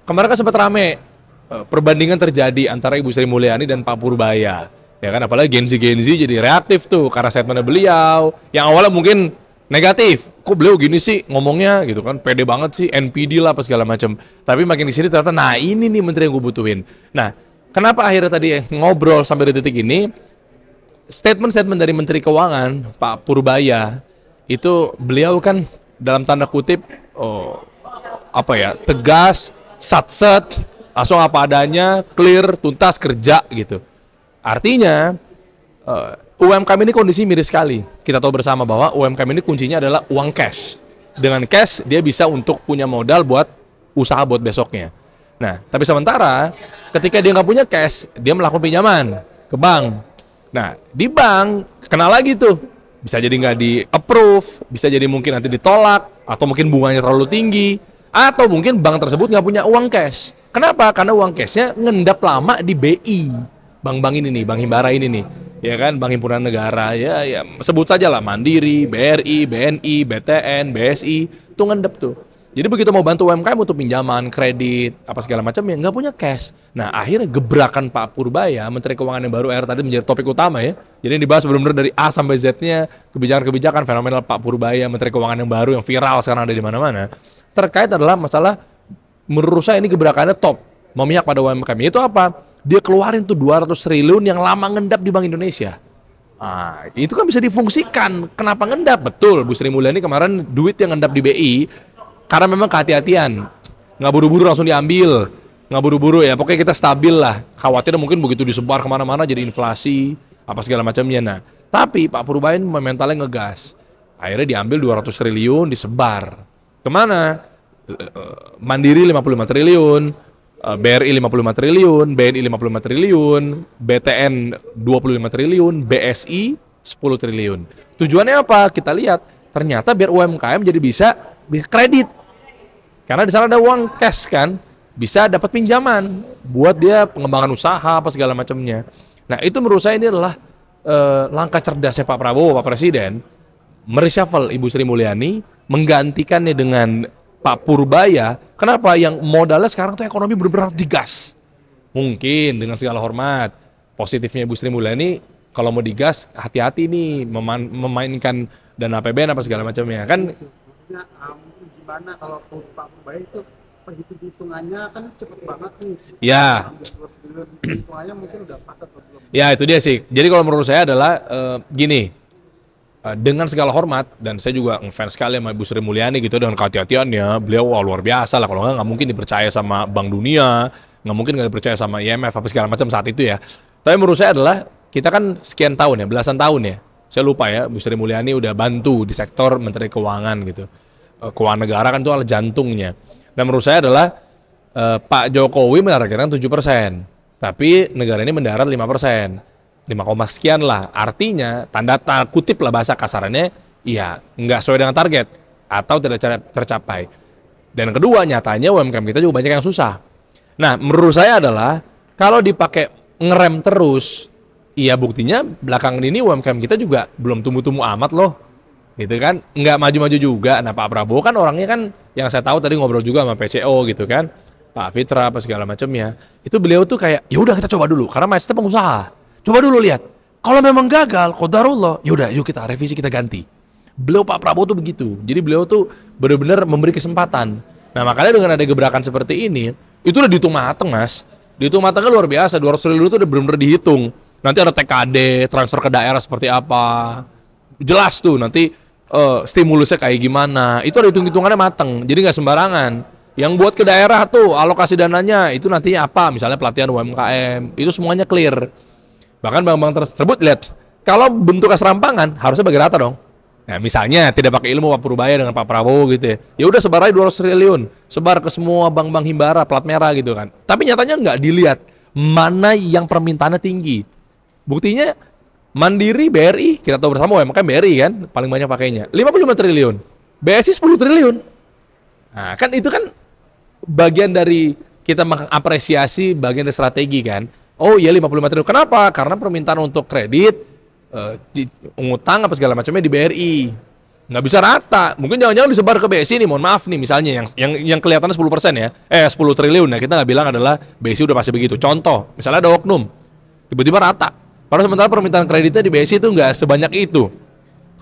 kemarin kan sempat rame perbandingan terjadi antara Ibu Sri Mulyani dan Pak Purbaya. Ya kan, apalagi Gen Z jadi reaktif tuh karena statementnya beliau yang awalnya mungkin negatif. Kok beliau gini sih ngomongnya gitu kan, pede banget sih, NPD lah apa segala macam. Tapi makin di sini ternyata, nah ini nih menteri yang gue butuhin. Nah, kenapa akhirnya tadi ngobrol sampai di titik ini? Statement-statement dari Menteri Keuangan Pak Purbaya itu beliau kan dalam tanda kutip tegas, satset, langsung apa adanya, clear, tuntas, kerja gitu. Artinya UMKM ini kondisi miris sekali. Kita tahu bersama bahwa UMKM ini kuncinya adalah uang cash. Dengan cash dia bisa untuk punya modal buat usaha buat besoknya. Nah, tapi sementara ketika dia nggak punya cash, dia melakukan pinjaman ke bank. Nah, di bank kena lagi tuh. Bisa jadi nggak di-approve, bisa jadi mungkin nanti ditolak, atau mungkin bunganya terlalu tinggi, atau mungkin bank tersebut nggak punya uang cash. Kenapa? Karena uang cashnya ngendap lama di BI. Bank-bank ini nih, Bank Himbara ini nih, ya kan, Bank Himpunan Negara, ya sebut saja lah, Mandiri, BRI, BNI, BTN, BSI, itu ngendep tuh. Jadi begitu mau bantu UMKM untuk pinjaman, kredit, apa segala macam ya nggak punya cash. Nah akhirnya gebrakan Pak Purbaya, Menteri Keuangan yang baru tadi menjadi topik utama ya. Jadi yang dibahas benar-benar dari A sampai Z-nya, kebijakan-kebijakan fenomenal Pak Purbaya, Menteri Keuangan yang baru yang viral sekarang ada di mana-mana. Terkait adalah masalah, menurut saya ini gebrakannya top, memihak pada UMKM. Itu apa? Dia keluarin tuh 200 triliun yang lama ngendap di Bank Indonesia. Nah, itu kan bisa difungsikan. Kenapa ngendap? Betul, Bu Sri Mulyani kemarin duit yang ngendap di BI karena memang kehati-hatian. Nggak buru-buru langsung diambil. Nggak buru-buru ya, pokoknya kita stabil lah. Khawatirnya mungkin begitu disebar kemana-mana jadi inflasi, apa segala macamnya. Nah, tapi Pak Purbaya mentalnya ngegas. Akhirnya diambil 200 triliun, disebar. Kemana? Mandiri 55 triliun. BRI 55 triliun, BNI 55 triliun, BTN 25 triliun, BSI 10 triliun. Tujuannya apa? Kita lihat, ternyata biar UMKM jadi bisa kredit. Karena di sana ada uang cash kan, bisa dapat pinjaman buat dia pengembangan usaha apa segala macamnya. Nah, itu menurut saya ini adalah langkah cerdasnya Pak Prabowo, Pak Presiden, mereshuffle Ibu Sri Mulyani, menggantikannya dengan Pak Purbaya. Kenapa? Yang modalnya sekarang tuh ekonomi benar-benar digas. Mungkin dengan segala hormat, positifnya Ibu Sri Mulyani kalau mau digas hati-hati nih memainkan dana APBN apa segala macamnya kan. Maksudnya mungkin gimana kalau Pak Purbaya itu perhitungannya kan cepet banget nih. Ya. Hitungannya mungkin udah pas atau belum? Ya itu dia sih. Jadi kalau menurut saya adalah gini. Dengan segala hormat, dan saya juga ngefans sekali sama Ibu Sri Mulyani gitu, dengan kehati-hatiannya, beliau luar biasa lah, kalau nggak mungkin dipercaya sama Bank Dunia, nggak mungkin nggak dipercaya sama IMF, apa segala macam saat itu ya. Tapi menurut saya adalah, kita kan sekian tahun ya, belasan tahun ya, saya lupa ya, Ibu Sri Mulyani udah bantu di sektor Menteri Keuangan gitu. Keuangan negara kan itu adalah jantungnya. Dan menurut saya adalah, Pak Jokowi menargetkan 7%, tapi negara ini mendarat 5%. 5, sekian lah, artinya tanda kutip lah bahasa kasarannya, ya nggak sesuai dengan target atau tidak tercapai. Dan kedua, nyatanya UMKM kita juga banyak yang susah. Nah, menurut saya adalah kalau dipakai ngerem terus, iya buktinya belakangan ini UMKM kita juga belum tumbuh-tumbuh amat loh, gitu kan, nggak maju-maju juga. Nah, Pak Prabowo kan orangnya kan, yang saya tahu tadi ngobrol juga sama PCO gitu kan, Pak Fitra apa segala macamnya, itu beliau tuh kayak, ya udah kita coba dulu, karena mindsetnya pengusaha. Coba dulu lihat, kalau memang gagal, qadarullah, yaudah yuk kita revisi, kita ganti. Beliau Pak Prabowo tuh begitu, jadi beliau tuh benar-benar memberi kesempatan. Nah makanya dengan ada gebrakan seperti ini, itu udah dihitung mateng mas. Dihitung matengnya luar biasa, 200 triliun itu udah benar-benar dihitung. Nanti ada TKD, transfer ke daerah seperti apa. Jelas tuh nanti stimulusnya kayak gimana, itu ada hitung-hitungannya mateng, jadi nggak sembarangan. Yang buat ke daerah tuh, alokasi dananya, itu nantinya apa, misalnya pelatihan UMKM, itu semuanya clear. Bahkan bank-bank tersebut lihat, kalau bentuknya serampangan harusnya bagi rata dong. Nah, misalnya tidak pakai ilmu Pak Purbaya dengan Pak Prabowo gitu ya. Ya udah sebar aja 200 triliun, sebar ke semua bank-bank Himbara plat merah gitu kan. Tapi nyatanya nggak dilihat mana yang permintaannya tinggi. Buktinya Mandiri, BRI, kita tahu bersama UMKM BRI kan paling banyak pakainya, 55 triliun. BSI 10 triliun. Nah, kan itu kan bagian dari kita mengapresiasi bagian dari strategi kan. Oh iya 55 triliun. Kenapa? Karena permintaan untuk kredit, ngutang apa segala macamnya di BRI. nggak bisa rata. Mungkin jangan-jangan disebar ke BSI nih, mohon maaf nih misalnya yang kelihatannya 10% ya, 10 triliun ya, kita nggak bilang adalah BSI udah pasti begitu. Contoh, misalnya ada oknum, tiba-tiba rata. Padahal sementara permintaan kreditnya di BSI itu nggak sebanyak itu.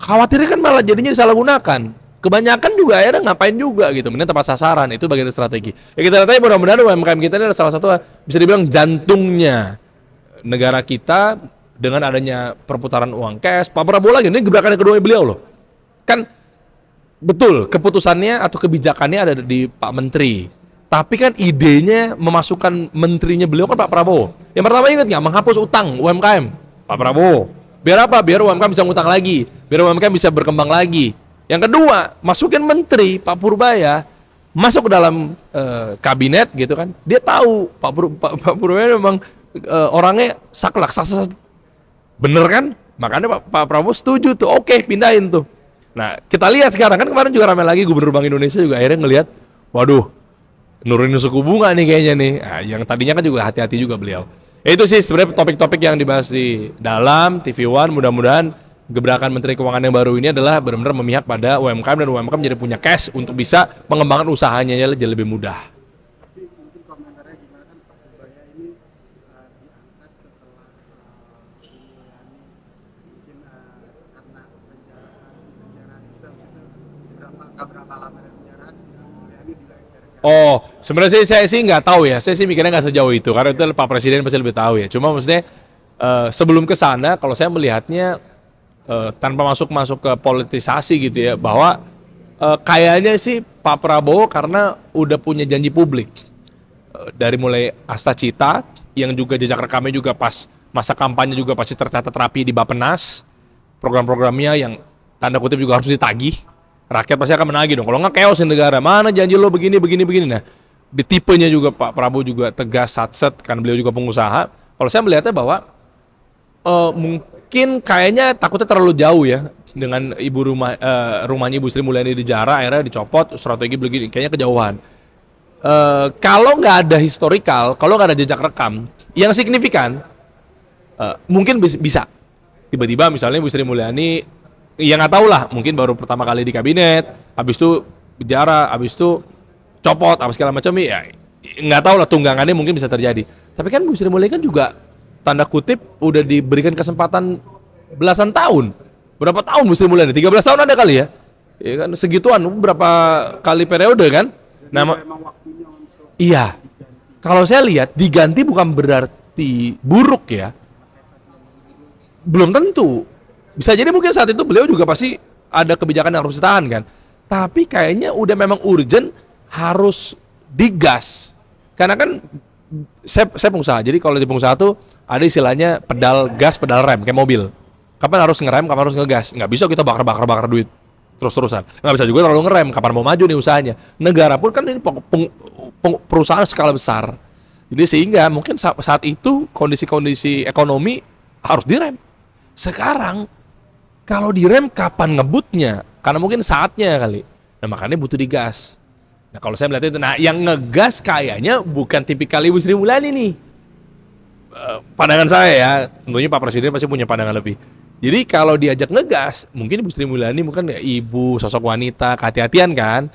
Khawatirnya kan malah jadinya disalahgunakan. Kebanyakan juga akhirnya ngapain juga gitu, mending tepat sasaran, itu bagian dari strategi. Ya kita lihat aja mudah-mudahan UMKM kita ini adalah salah satu bisa dibilang jantungnya negara kita dengan adanya perputaran uang cash. Pak Prabowo lagi, ini gebrakan yang kedua beliau loh. Kan betul keputusannya atau kebijakannya ada di Pak Menteri. Tapi kan idenya memasukkan menterinya beliau kan Pak Prabowo. Yang pertama ingat nggak, menghapus utang UMKM. Pak Prabowo. Biar apa? Biar UMKM bisa ngutang lagi. Biar UMKM bisa berkembang lagi. Yang kedua, masukin menteri Pak Purbaya masuk ke dalam kabinet gitu kan. Dia tahu Pak Purbaya memang orangnya saklek, bener kan? Makanya Pak Prabowo setuju tuh. Oke, pindahin tuh. Nah, kita lihat sekarang kan kemarin juga ramai lagi Gubernur Bank Indonesia juga akhirnya ngelihat, waduh, nurunin suku bunga nih kayaknya nih. Nah, yang tadinya kan juga hati-hati juga beliau. Itu sih sebenarnya topik-topik yang dibahas di dalam TV One. Mudah-mudahan gebrakan Menteri Keuangan yang baru ini adalah benar-benar memihak pada UMKM dan UMKM jadi punya cash untuk bisa mengembangkan usahanya jadi lebih mudah. Tapi mungkin komentarnya gimana kan Pak Purbaya ini diangkat setelah Sri Mulyani mungkin karena penjarahan itu berapa lama dari penjarahan Sri Mulyani dilengsarkan. Oh, sebenarnya saya sih nggak tahu ya. Saya sih mikirnya nggak sejauh itu karena itu Pak Presiden pasti lebih tahu ya. Cuma maksudnya sebelum ke sana, kalau saya melihatnya tanpa masuk ke politisasi gitu ya, bahwa kayaknya sih Pak Prabowo karena udah punya janji publik dari mulai Asta Cita yang juga jejak rekamnya juga pas masa kampanye juga pasti tercatat rapi di Bappenas, program-programnya yang tanda kutip juga harus ditagih, rakyat pasti akan menagih dong. Kalau nggak chaos di negara, mana janji lo begini. Nah, di tipenya juga Pak Prabowo juga tegas, satset, kan beliau juga pengusaha. Kalau saya melihatnya bahwa mungkin kayaknya takutnya terlalu jauh ya dengan rumahnya Ibu Sri Mulyani di Jara, akhirnya dicopot, strategi begini, kayaknya kejauhan. Kalau nggak ada historical, kalau nggak ada jejak rekam yang signifikan, mungkin bisa tiba-tiba misalnya Ibu Sri Mulyani, ya nggak tahu lah, mungkin baru pertama kali di kabinet, habis itu Jara, habis itu copot, apa segala macam, ya nggak tahu lah, tunggangannya mungkin bisa terjadi. Tapi kan Bu Sri Mulyani kan juga tanda kutip udah diberikan kesempatan belasan tahun. Berapa tahun Bu Sri Mulyani? 13 tahun ada kali ya? Ya kan segituan, berapa kali periode kan? Nama iya. Kalau saya lihat diganti bukan berarti buruk ya. Belum tentu. Bisa jadi mungkin saat itu beliau juga pasti ada kebijakan yang harus ditahan kan. Tapi kayaknya udah memang urgent harus digas. Karena kan saya pengusaha. Jadi kalau di pengusaha tuh ada istilahnya pedal gas, pedal rem kayak mobil. Kapan harus ngerem, kapan harus ngegas. Nggak bisa kita bakar duit terus-terusan. Nggak bisa juga terlalu ngerem. Kapan mau maju nih usahanya. Negara pun kan ini perusahaan skala besar. Jadi sehingga mungkin saat itu kondisi ekonomi harus direm. Sekarang kalau direm kapan ngebutnya? Karena mungkin saatnya kali. Nah makanya butuh digas. Nah kalau saya melihat itu, nah yang ngegas kayaknya bukan tipikal Ibu Sri Mulyani nih. Pandangan saya ya, tentunya Pak Presiden pasti punya pandangan lebih. Jadi kalau diajak ngegas, mungkin Ibu Sri Mulyani mungkin ibu, sosok wanita, kehati-hatian kan.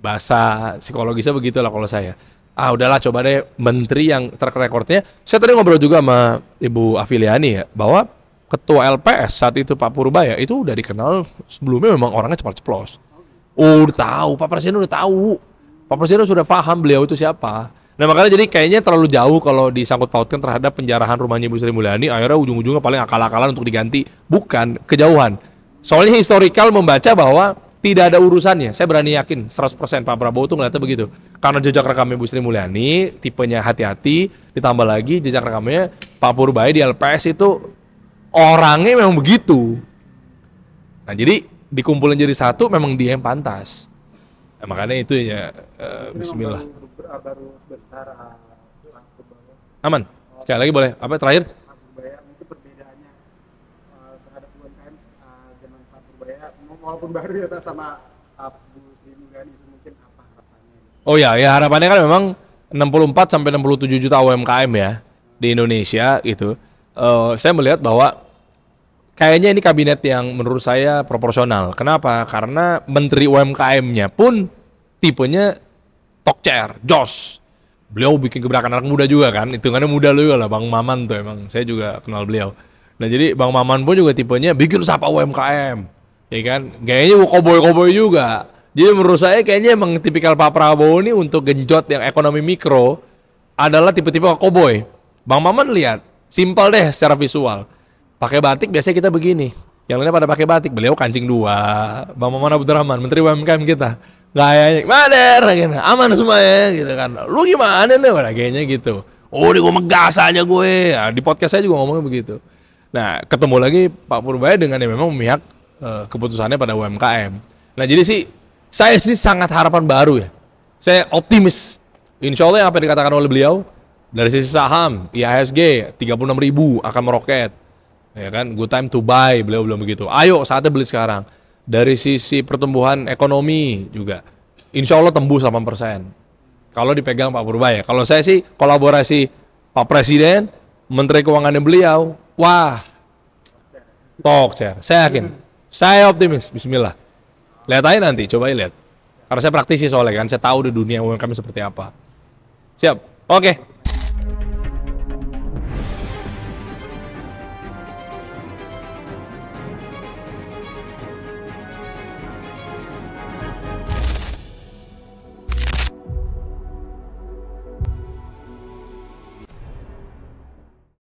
Bahasa psikologisnya begitulah kalau saya. Udahlah coba deh menteri yang track recordnya. Saya tadi ngobrol juga sama Ibu Afiliani ya, bahwa ketua LPS saat itu Pak Purbaya itu udah dikenal sebelumnya memang orangnya cepat ceplos. Udah tahu, Pak Presiden udah tahu. Pak Presiden sudah paham beliau itu siapa. Nah makanya jadi kayaknya terlalu jauh kalau disangkut pautkan terhadap penjarahan rumahnya Ibu Sri Mulyani, akhirnya ujung-ujungnya paling akal-akalan untuk diganti. Bukan, kejauhan. Soalnya historical membaca bahwa tidak ada urusannya. Saya berani yakin 100% Pak Prabowo tuh ngeliatnya begitu. Karena jejak rekamnya Ibu Sri Mulyani, tipenya hati-hati, ditambah lagi jejak rekamnya Pak Purbaya di LPS itu orangnya memang begitu. Nah jadi dikumpulin jadi satu memang dia yang pantas. Nah, makanya itu ya bismillah. Baru sebentar Aman. Sekali lagi boleh. Apa terakhir? Pak Purbaya mungkin perbedaannya terhadap UMKM zaman Pak Purbaya walaupun baru ya sama Bu Sri Mulyani itu mungkin apa harapannya? Oh ya harapannya kan memang 64 sampai 67 juta UMKM ya di Indonesia gitu. Saya melihat bahwa kayaknya ini kabinet yang menurut saya proporsional. Kenapa? Karena Menteri UMKM-nya pun tipenya talk chair, Jos. Beliau bikin gebrakan anak muda juga kan, hitungannya muda juga lah, Bang Maman tuh emang, saya juga kenal beliau. Nah jadi Bang Maman pun juga tipenya bikin sapa UMKM, ya kan, gayanya koboi-koboi juga. Jadi menurut saya kayaknya emang tipikal Pak Prabowo ini untuk genjot yang ekonomi mikro adalah tipe-tipe koboi. Bang Maman lihat, simpel deh secara visual. Pakai batik biasanya kita begini, yang lainnya pada pakai batik, beliau kancing dua. Bang Maman Abdurrahman, Menteri UMKM kita. Gayanya, Mader, gitu. Aman semua ya, gitu kan. Lu gimana nih, kayaknya gitu. Oh, gue megas aja gue. Nah, di podcast saya juga ngomongnya begitu. Nah, ketemu lagi Pak Purbaya dengan yang memang memihak keputusannya pada UMKM. Nah, jadi sih, saya sih sangat harapan baru ya. Saya optimis. Insya Allah yang apa yang dikatakan oleh beliau, dari sisi saham, IHSG, 36.000 akan meroket. Ya kan, good time to buy, beliau bilang begitu. Ayo, saatnya beli sekarang. Dari sisi pertumbuhan ekonomi juga, insya Allah tembus 8%. Kalau dipegang Pak Purbaya. Kalau saya sih kolaborasi Pak Presiden, Menteri Keuangannya beliau, wah, talk chair. Saya yakin, saya optimis. Bismillah. Lihat aja nanti, coba lihat. Karena saya praktisi soalnya kan, saya tahu di dunia UMKM seperti apa. Siap, oke.